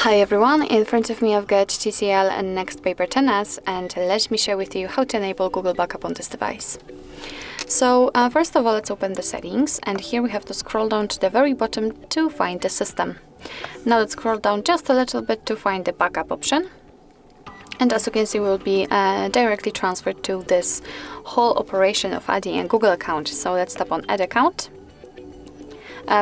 Hi everyone, in front of me I've got TCL NxtPaper 10S, and let me share with you how to enable Google Backup on this device. So first of all, let's open the settings, and here we have to scroll down to the very bottom to find the system. Now let's scroll down just a little bit to find the backup option. And as you can see, we'll be directly transferred to this whole operation of adding a Google account. So let's tap on Add Account.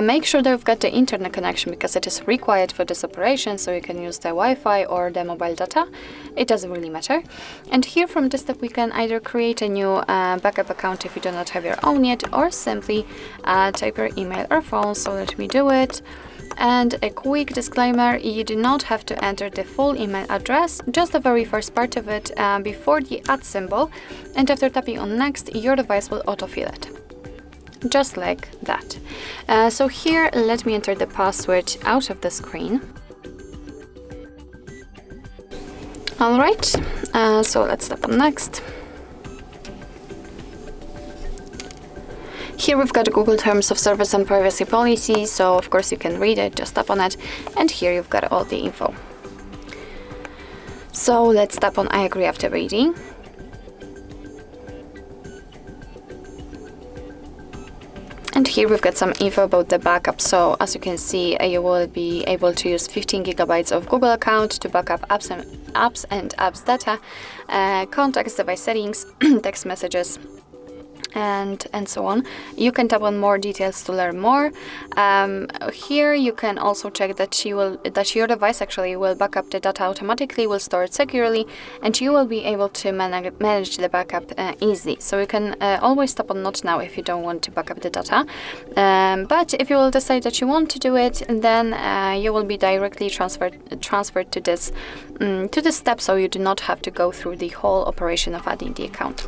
Make sure that you've got the internet connection because it is required for this operation, so you can use the Wi-Fi or the mobile data. It doesn't really matter. And here from this step we can either create a new backup account if you do not have your own yet, or simply type your email or phone. So let me do it. And a quick disclaimer, you do not have to enter the full email address, just the very first part of it before the add symbol, and after tapping on next your device will autofill it. Just like that. So here, let me enter the password out of the screen. Alright, so let's tap on next. Here we've got Google Terms of Service and Privacy Policy, so of course you can read it, just tap on it, and here you've got all the info. So let's tap on I agree after reading. And here we've got some info about the backup. So as you can see, you will be able to use 15 gigabytes of Google account to back up apps and apps data, contacts, device settings, text messages, and so on. You can tap on more details to learn more. Here you can also check that your device actually will back up the data automatically, will store it securely, and you will be able to manage the backup easily. So you can always tap on not now if you don't want to back up the data. But if you will decide that you want to do it, then you will be directly transferred to this step, so you do not have to go through the whole operation of adding the account.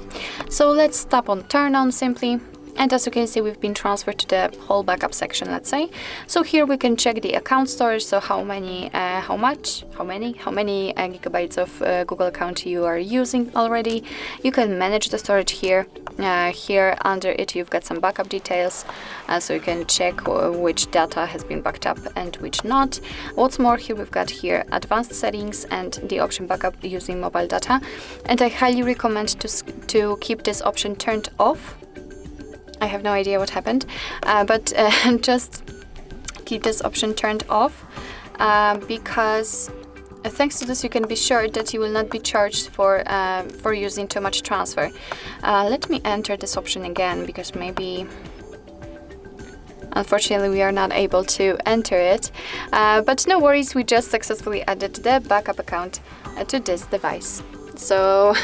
So let's tap on turn on simply, and as you can see, we've been transferred to the whole backup section, let's say. So here we can check the account storage, so how many gigabytes of Google account you are using already. You can manage the storage here. Here under it you've got some backup details, so you can check which data has been backed up and which not. What's more, here we've got here advanced settings and the option backup using mobile data, and I highly recommend to keep this option turned off. I have no idea what happened, but just keep this option turned off because thanks to this you can be sure that you will not be charged for using too much transfer. Let me enter this option again because maybe unfortunately we are not able to enter it, but no worries, we just successfully added the backup account to this device. So